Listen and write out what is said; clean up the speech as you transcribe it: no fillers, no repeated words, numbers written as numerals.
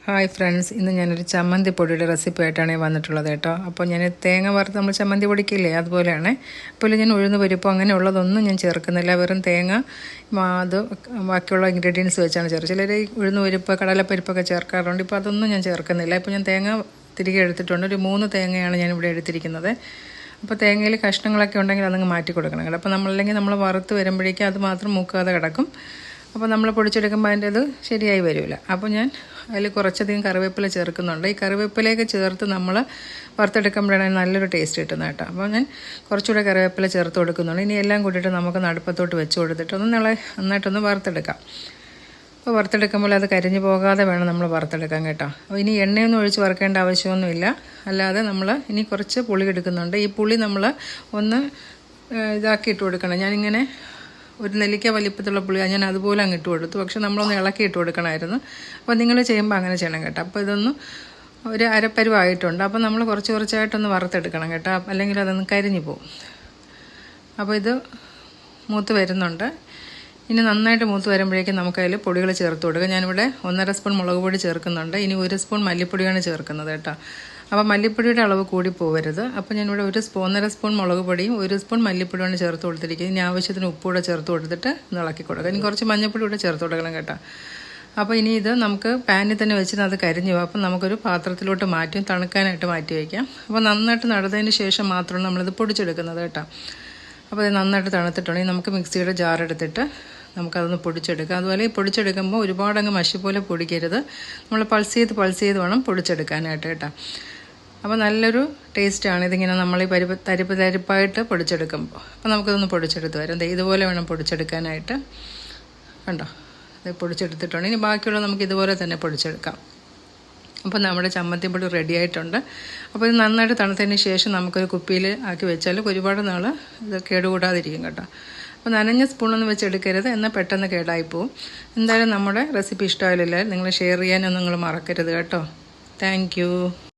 Hi friends, ഇന്ന് ഞാനൊരു ചമ്മന്തി പൊടിയുടെ റെസിപ്പി ആയിട്ടാണ് വന്നിട്ടുള്ളത് കേട്ടോ. അപ്പോൾ ഞാൻ തേങ്ങ വറുത്ത് നമ്മൾ ചമ്മന്തി പൊടിക്കില്ലേ, അതുപോലെയാണ്. അപ്പോൾ ഞാൻ ഉഴുന്ന് പരിപ്പോ അങ്ങനെയുള്ളതൊന്നും ഞാൻ ചേർക്കുന്നില്ല. വെറും തേങ്ങ അത് ബാക്കിയുള്ള ഇൻഗ്രീഡിയൻസ് വെച്ചാണ് ചേർക്കുന്നത്. ചിലർ ഉഴുന്ന് പരിപ്പ് കടലപ്പരിപ്പൊക്കെ ചേർക്കാറുണ്ട്. ഇപ്പോൾ അതൊന്നും ഞാൻ ചേർക്കുന്നില്ല. ഇപ്പോൾ ഞാൻ തേങ്ങ തിരികെ എടുത്തിട്ടുണ്ട്. ഒരു 3 തേങ്ങയാണ് ഞാനിവിടെ എടുത്തിരിക്കുന്നത്. അപ്പോൾ തേങ്ങയിൽ കഷ്ണങ്ങളൊക്കെ ഉണ്ടെങ്കിൽ അതങ്ങ് മാറ്റി കൊടുക്കണം കേട്ടോ. അപ്പോൾ നമ്മൾ വറുത്ത് വരുമ്പോഴേക്കും അത് മാത്രം മൂക്കാതെ കിടക്കും. അപ്പോൾ നമ്മൾ പൊടിച്ചെടുക്കുമ്പോൾ അതിൻ്റെ അത് ശരിയായി വരില്ല. അപ്പോൾ ഞാൻ അതിൽ കുറച്ചധികം കറിവേപ്പില ചേർക്കുന്നുണ്ട്. ഈ കറിവേപ്പിലയൊക്കെ ചേർത്ത് നമ്മൾ വറുത്തെടുക്കുമ്പോഴാണ് നല്ലൊരു ടേസ്റ്റ് കിട്ടുന്നത് കേട്ടോ. അപ്പോൾ ഞാൻ കുറച്ചുകൂടെ കറിവേപ്പില ചേർത്ത് കൊടുക്കുന്നുണ്ട്. ഇനി എല്ലാം കൂട്ടിയിട്ട് നമുക്ക് അടുപ്പത്തോട്ട് വെച്ച് കൊടുത്തിട്ട് നന്നായിട്ടൊന്ന് വറുത്തെടുക്കാം. അപ്പോൾ വറുത്തെടുക്കുമ്പോൾ അത് കരിഞ്ഞു പോകാതെ വേണം നമ്മൾ വറുത്തെടുക്കാൻ കേട്ടോ. അപ്പോൾ ഇനി എണ്ണയൊന്നും ഒഴിച്ച് വറുക്കേണ്ട ആവശ്യമൊന്നുമില്ല. അല്ലാതെ നമ്മൾ ഇനി കുറച്ച് പുളി എടുക്കുന്നുണ്ട്. ഈ പുളി നമ്മൾ ഒന്ന് ഇതാക്കി ഇട്ട് കൊടുക്കണം. ഞാനിങ്ങനെ ഒരു നെല്ലിക്ക വലിപ്പത്തിലുള്ള പുളി ഞാൻ അതുപോലെ അങ്ങ് ഇട്ട് കൊടുത്തു. പക്ഷെ നമ്മളൊന്ന് ഇളക്കി ഇട്ട് കൊടുക്കണമായിരുന്നു. അപ്പോൾ നിങ്ങൾ ചെയ്യുമ്പോൾ അങ്ങനെ ചെയ്യണം കേട്ടോ. അപ്പോൾ ഇതൊന്ന് ഒരു അരപ്പരുവായിട്ടുണ്ട്. അപ്പോൾ നമ്മൾ കുറച്ചായിട്ടൊന്ന് വറുത്തെടുക്കണം കേട്ടോ, അല്ലെങ്കിൽ അതൊന്ന് കരിഞ്ഞു പോകും. അപ്പോൾ ഇത് മൂത്ത് വരുന്നുണ്ട്. ഇനി നന്നായിട്ട് മൂത്ത് വരുമ്പോഴേക്കും നമുക്കതിൽ പൊടികൾ ചേർത്ത് കൊടുക്കുക. ഞാനിവിടെ 1.5 സ്പൂൺ മുളക് പൊടി ചേർക്കുന്നുണ്ട്. ഇനി 1 സ്പൂൺ മല്ലിപ്പൊടിയാണ് ചേർക്കുന്നത് കേട്ടോ. അപ്പോൾ മല്ലിപ്പൊടിയുടെ അളവ് കൂടി പോകരുത്. അപ്പോൾ ഞാനിവിടെ 1.5 സ്പൂൺ മുളക് പൊടിയും 1 സ്പൂൺ മല്ലിപ്പൊടിയാണ് ചേർത്ത് കൊടുത്തിരിക്കുന്നത്. ഇനി ആവശ്യത്തിന് ഉപ്പൂടെ ചേർത്ത് കൊടുത്തിട്ട് ഇളക്കി കൊടുക്കുക. ഇനി കുറച്ച് മഞ്ഞൾപ്പൊടി കൂടെ ചേർത്ത് കൊടുക്കണം കേട്ടോ. അപ്പോൾ ഇനി ഇത് നമുക്ക് പാനിൽ തന്നെ വെച്ചിട്ട് അത് കരിഞ്ഞു പോകും. അപ്പം നമുക്കൊരു പാത്രത്തിലോട്ട് തണുക്കാനായിട്ട് മാറ്റി വയ്ക്കാം. അപ്പോൾ നന്നായിട്ട് നടന്നതിന് ശേഷം മാത്രമാണ് നമ്മളിത് പൊടിച്ചെടുക്കുന്നത് കേട്ടോ. അപ്പോൾ ഇത് നന്നായിട്ട് തണുത്തിട്ടുണ്ടെങ്കിൽ നമുക്ക് മിക്സിയുടെ ജാർ എടുത്തിട്ട് നമുക്കതൊന്ന് പൊടിച്ചെടുക്കാം. അതുപോലെ ഈ പൊടിച്ചെടുക്കുമ്പോൾ ഒരുപാടങ്ങ് മഷി പോലെ പൊടിക്കരുത്. നമ്മൾ പൾസ് ചെയ്ത് വേണം പൊടിച്ചെടുക്കാനായിട്ട് കേട്ടോ. അപ്പോൾ നല്ലൊരു ടേസ്റ്റാണ് ഇതിങ്ങനെ നമ്മൾ ഈ തരിപ്പായിട്ട് പൊടിച്ചെടുക്കുമ്പോൾ. അപ്പോൾ നമുക്കിതൊന്ന് പൊടിച്ചെടുത്ത് വരാം. ഇതുപോലെ വേണം പൊടിച്ചെടുക്കാനായിട്ട്. കണ്ടോ, ഇത് പൊടിച്ചെടുത്തിട്ടുണ്ട്. ഇനി ബാക്കിയുള്ളത് നമുക്ക് ഇതുപോലെ തന്നെ പൊടിച്ചെടുക്കാം. അപ്പോൾ നമ്മുടെ ചമ്മന്തി പൊടി റെഡി ആയിട്ടുണ്ട്. അപ്പോൾ ഇത് നന്നായിട്ട് തണുത്തതിന് ശേഷം നമുക്കൊരു കുപ്പിയിൽ ആക്കി വെച്ചാൽ ഒരുപാട് നാൾ ഇത് കേടുകൂടാതിരിക്കും കേട്ടോ. അപ്പോൾ നനഞ്ഞ സ്പൂണൊന്നും വെച്ചെടുക്കരുത്, എന്നാൽ പെട്ടെന്ന് കേടായി പോവും. എന്തായാലും നമ്മുടെ റെസിപ്പി ഇഷ്ടമായില്ല, നിങ്ങൾ ഷെയർ ചെയ്യാനൊന്നും നിങ്ങൾ മറക്കരുത് കേട്ടോ. താങ്ക്